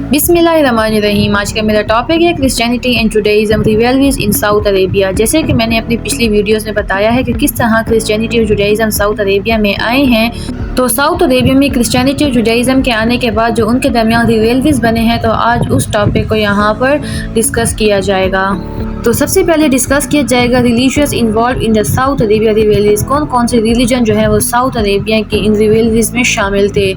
बिस्मिल्लाहिर्रहमानिर्रहीम। आज का मेरा टॉपिक है Christianity and Judaism revivals in South Arabia. जैसे कि मैंने अपनी पिछली वीडियोस में बताया है कि किस तरह क्रिश्चियनिटी और जुडाइज़्म साउथ अरेबिया में आए हैं, तो साउथ अरेबिया में क्रिश्चियनिटी और जुडाइज़्म के आने के बाद जो उनके दरमियान रिवाइवल्स बने हैं, तो आज उस टॉपिक को यहाँ पर डिस्कस किया जाएगा। तो सबसे पहले डिस्कस किया जाएगा religious involve in the South Arabia rivalries. कौन कौन से रिलीजन जो है वो साउथ अरेबिया के इन रिवेलरीज में शामिल थे।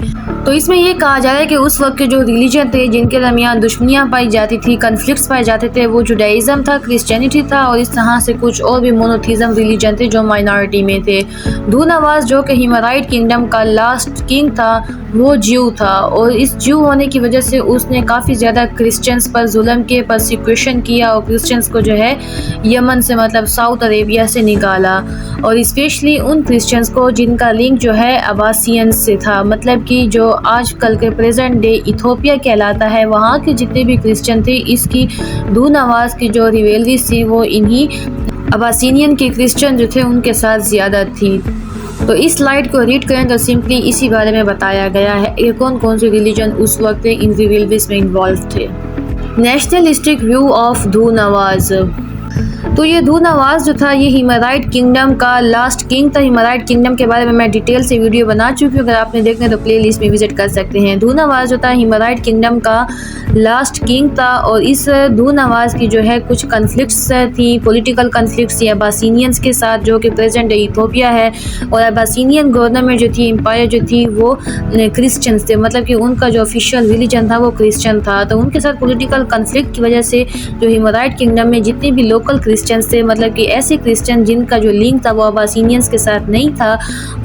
तो इसमें यह कहा जा रहा है कि उस वक्त के जो रिलीजन थे जिनके दरमियान दुश्मनियाँ पाई जाती थी, कन्फ्लिक्ट्स पाए जाते थे, वो जुडाइज़म था, क्रिश्चियनिटी था और इस तरह से कुछ और भी मोनोथीज़म रिलीजन थे जो माइनॉरिटी में थे। धूनवाज जो कि हिमराइट किंगडम का लास्ट किंग था, वो ज्यू था और इस ज्यू होने की वजह से उसने काफ़ी ज़्यादा क्रिश्चियंस पर जुल्म के परसिक्यूशन किया और क्रिश्चियंस को जो है यमन से मतलब साउथ अरेबिया से निकाला, और स्पेशली उन क्रिश्चियंस को जिनका लिंक जो है अब्बासियंस से था, मतलब कि जो आजकल के प्रेजेंट डे इथोपिया कहलाता है, वहाँ के जितने भी क्रिश्चियन थे, इसकी धूनवाज की जो रिवेलरीज थी वो इन्हीं अब्बासिनियन के क्रिश्चियन जो थे उनके साथ ज़्यादा थी। तो इस स्लाइड को रीड करें तो सिंपली इसी बारे में बताया गया है कि कौन कौन से रिलीजन उस वक्त इन रिवेलरीज में इन्वॉल्व थे। Nationalistic view of Dhu Nuwas. तो ये धूनवाज जो था ये हिमराइट किंगडम का लास्ट किंग था। हिमराइट किंगडम के बारे में मैं डिटेल से वीडियो बना चुकी हूँ, अगर आपने देखना है तो प्लेलिस्ट में विजिट कर सकते हैं। धूनवाज जो था हिमराइट किंगडम का लास्ट किंग था और इस धूनवाज की जो है कुछ कन्फ्लिक्ट्स थी, पॉलिटिकल कन्फ्लिक्ट्स थी अब्बासिनियंस के साथ जो कि प्रेजेंट डे इथोपिया है, और अब्बासिनियन गवर्नमेंट जो थी, एम्पायर जो थी, वो क्रिश्चियंस थे, मतलब कि उनका जो ऑफिशियल रिलीजन था वो क्रिश्चियन था। तो उनके साथ पॉलिटिकल कन्फ्लिक्ट की वजह से जो हिमराइट किंगडम में जितने भी लोकल क्रिश्चियंस थे, मतलब कि ऐसे क्रिश्चियन जिनका जो लिंक था वो अब्बासिनियंस के साथ नहीं था,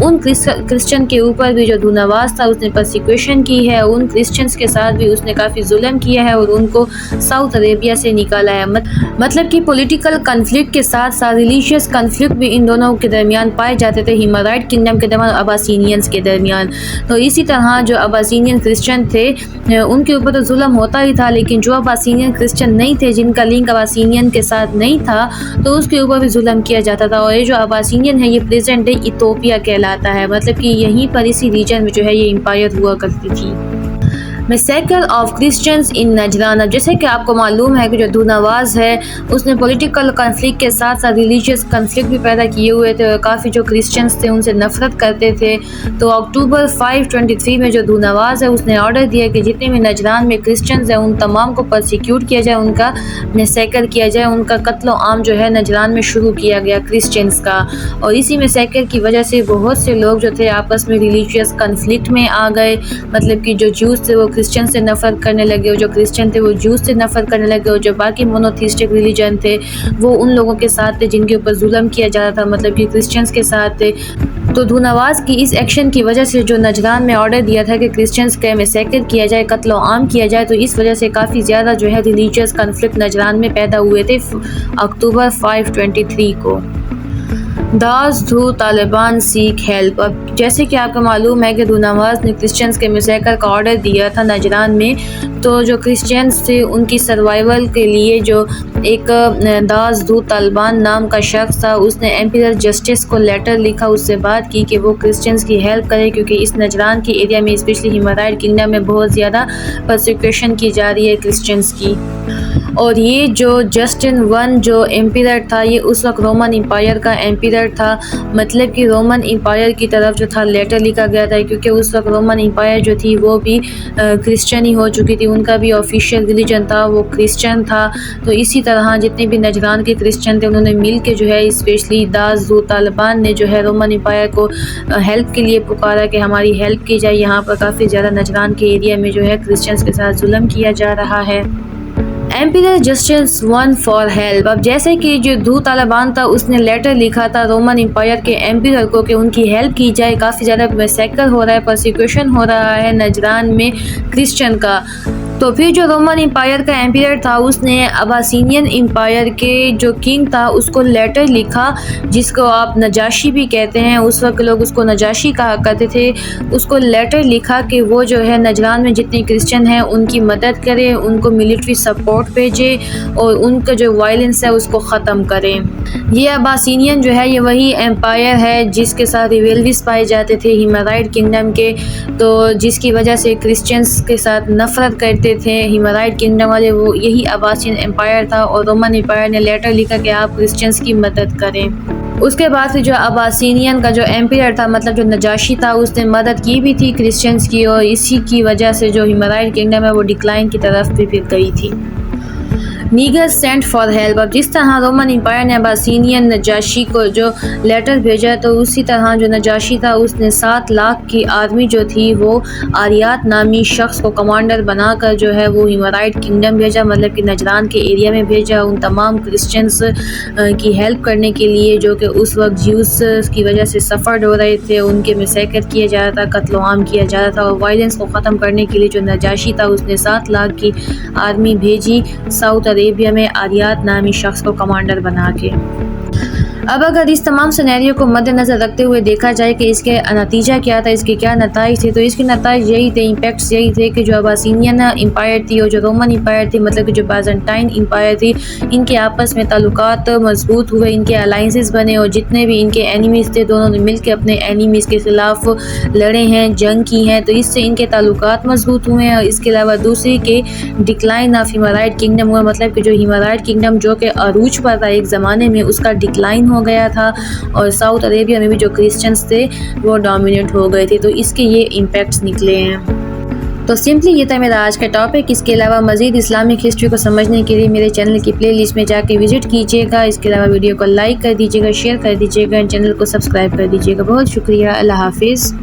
उन क्रिश्चियन के ऊपर भी जो धूनवाज था उसने परसिक्यूशन की है, उन क्रिश्चियंस के साथ भी उसने काफ़ी जुल्म किया है और उनको साउथ अरेबिया से निकाला है। मतलब कि पॉलिटिकल कन्फ्लिक्ट के साथ साथ रिलीजियस कन्फ्लिक्ट भी इन दोनों के दरमियान पाए जाते थे, हिमराइट किंगडम के दरमियान, अब्बासिनियंस के दरमियान। तो इसी तरह जो अब्बासिनियन क्रिश्चियन थे उनके ऊपर तो जुल्म होता ही था, लेकिन जो अब्बासिनियन क्रिश्चियन नहीं थे, जिनका लिंक अब्बासिनियन के साथ नहीं था, तो उसके ऊपर भी जुल्म किया जाता था। और ये जो अब्बासिनियन है ये प्रेजेंट डे इथोपिया कहलाता है, मतलब कि यहीं पर इसी रीजन में जो है ये एम्पायर हुआ करती थी। मैसेकर ऑफ क्रिश्चियंस इन नजरान। अब जैसे कि आपको मालूम है कि जो धूनवाज है उसने पॉलिटिकल कन्फ्लिक्ट के साथ साथ रिलीजियस कन्फ्लिक्ट भी पैदा किए हुए थे और काफ़ी जो क्रिश्चियंस थे उनसे नफरत करते थे। तो अक्टूबर 523 में जो धूनवाज है उसने ऑर्डर दिया कि जितने भी नजरान में क्रिश्चियंस हैं उन तमाम को परसिक्यूट किया जाए, उनका मैसेकर किया जाए, उनका कत्ल आम जो है नजरान में शुरू किया गया क्रिश्चियंस का। और इसी मैसेकर की वजह से बहुत से लोग जो थे आपस में रिलीजियस कन्फ्लिक्ट में आ गए, मतलब कि जो ज्यूज थे वो क्रिश्चियन से नफरत करने लगे और जो क्रिश्चियन थे वो ज्यूज से नफरत करने लगे, और जो बाकी मोनोथीस्टिक रिलीजन थे वो उन लोगों के साथ थे जिनके ऊपर जुल्म किया जा रहा था, मतलब कि क्रिश्चियंस के साथ थे। तो धूनवाज की इस एक्शन की वजह से जो नजरान में ऑर्डर दिया था कि क्रिश्चियंस का मैसेकर किया जाए, कत्ल आम किया जाए, तो इस वजह से काफ़ी ज़्यादा जो है रिलीजियस कन्फ्लिक्ट नजरान में पैदा हुए थे अक्टूबर 523 को। दास धू तालिबान सीख हेल्प। अब जैसे कि आपको मालूम है कि धूनवाज ने क्रिश्चियंस के मैसेकर का ऑर्डर दिया था नजरान में, तो जो क्रिश्चियंस थे उनकी सर्वाइवल के लिए जो एक दास धू तालिबान नाम का शख्स था उसने एम्परर जस्टिस को लेटर लिखा, उससे बात की कि वो क्रिश्चियंस की हेल्प करे, क्योंकि इस नजरान के एरिया में स्पेशली हिमराइट किंगडम में बहुत ज़्यादा परसिक्यूशन की जा रही है क्रिश्चियंस की। और ये जो जस्टिन वन जो एम्परर था ये उस वक्त रोमन एम्पायर का एम्परर था, मतलब कि रोमन एम्पायर की तरफ जो था लेटर लिखा गया था, क्योंकि उस वक्त रोमन एम्पायर जो थी वो भी क्रिश्चियन ही हो चुकी थी, उनका भी ऑफिशियल रिलीजन था वो क्रिश्चियन था। तो इसी तरह जितने भी नजरान के क्रिश्चियन थे उन्होंने मिल के जो है स्पेशली दास धू तालिबान ने जो है रोमन एम्पायर को हेल्प के लिए पुकारा कि हमारी हेल्प की जाए, यहाँ पर काफ़ी ज़्यादा नजरान के एरिया में जो है क्रिश्चियंस के साथ जुल्म किया जा रहा है। Emperor justice one for help. अब जैसे कि जो धू तालिबान था उसने लेटर लिखा था रोमन एम्पायर के एम्परर को कि उनकी हेल्प की जाए, काफ़ी ज़्यादा मैसेकर हो रहा है, परसिक्यूशन हो रहा है नजरान में क्रिश्चियन का। तो फिर जो रोमन एम्पायर का एम्परर था उसने अब्बासिनियन एम्पायर के जो किंग था उसको लेटर लिखा, जिसको आप नजाशी भी कहते हैं, उस वक्त लोग उसको नजाशी कहा करते थे। उसको लेटर लिखा कि वो जो है नजरान में जितने क्रिश्चियन हैं उनकी मदद करे, उनको मिलिट्री सपोर्ट भेजे और उनका जो वायलेंस है उसको ख़त्म करें। ये अब्बासिनियन जो है ये वही एम्पायर है जिसके साथ रिवेलरीज पाए जाते थे हिमराइट किंगडम के, तो जिसकी वजह से क्रिश्चियंस के साथ नफरत करते करते थे हिमराइट किंगडम वाले, वो यही अब्बासियन एम्पायर था और रोमन एम्पायर ने लेटर लिखा कि आप क्रिश्चियंस की मदद करें। उसके बाद फिर जो अब्बासिनियन का जो एम्पायर था, मतलब जो नजाशी था, उसने मदद की भी थी क्रिश्चियंस की, और इसी की वजह से जो हिमराइट किंगडम है वो डिक्लाइन की तरफ भी फिर गई थी। Nigger sent for help. अब जिस तरह रोमन एम्पायर ने अब्बासिनियन नजाशी को जो लेटर भेजा, तो उसी तरह जो नजाशी था उसने 7 लाख की आर्मी जो थी वो आरियात नामी शख्स को कमांडर बनाकर जो है वो हिमराइट किंगडम भेजा, मतलब कि नजरान के एरिया में भेजा, उन तमाम क्रिश्चियंस की हेल्प करने के लिए जो कि उस वक्त ज्यूस की वजह से सफ़र हो रहे थे, उनके मैसेकर किया जा रहा था, कत्ल आम किया जा रहा था, और वायलेंस को ख़त्म करने के लिए जो नजाशी था उसने 7 लाख की आर्मी भेजी साउथ अरेबिया में आरियात नामी शख्स को कमांडर बना के। अब अगर इस तमाम सिनेरियो को मद्देनज़र रखते हुए देखा जाए कि इसके नतीजा क्या था, इसके क्या नताइज थे, तो इसके नताइज यही थे, इम्पैक्ट्स यही थे कि जो अब्बासिनियन एम्पायर थी और जो रोमन एम्पायर थी, मतलब कि जो बाइजेंटाइन एम्पायर थी, इनके आपस में ताल्लुकात मजबूत हुए, इनके अलाइंसेस बने, और जितने भी इनके एनिमीज़ थे दोनों ने मिल के अपने एनिमीज़ के ख़िलाफ़ लड़े हैं, जंग की हैं, तो इससे इनके ताल्लुकात मजबूत हुए हैं। और इसके अलावा दूसरी के डिक्लाइन ऑफ हिमराइट किंगडम हुआ, मतलब कि जो हिमराइट किंगडम जो कि अरूज पर था एक ज़माने में, उसका डिक्लाइन हो गया था, और साउथ अरेबिया में भी जो क्रिश्चियंस थे वो डोमिनेट हो गए थे। तो इसके ये इम्पैक्ट्स निकले हैं। तो सिंपली ये था मेरा आज का टॉपिक। इसके अलावा मज़ीद इस्लामिक हिस्ट्री को समझने के लिए मेरे चैनल की प्लेलिस्ट में जाके विजिट कीजिएगा। इसके अलावा वीडियो को लाइक कर दीजिएगा, शेयर कर दीजिएगा, चैनल को सब्सक्राइब कर दीजिएगा। बहुत शुक्रिया। अल्लाह हाफिज़।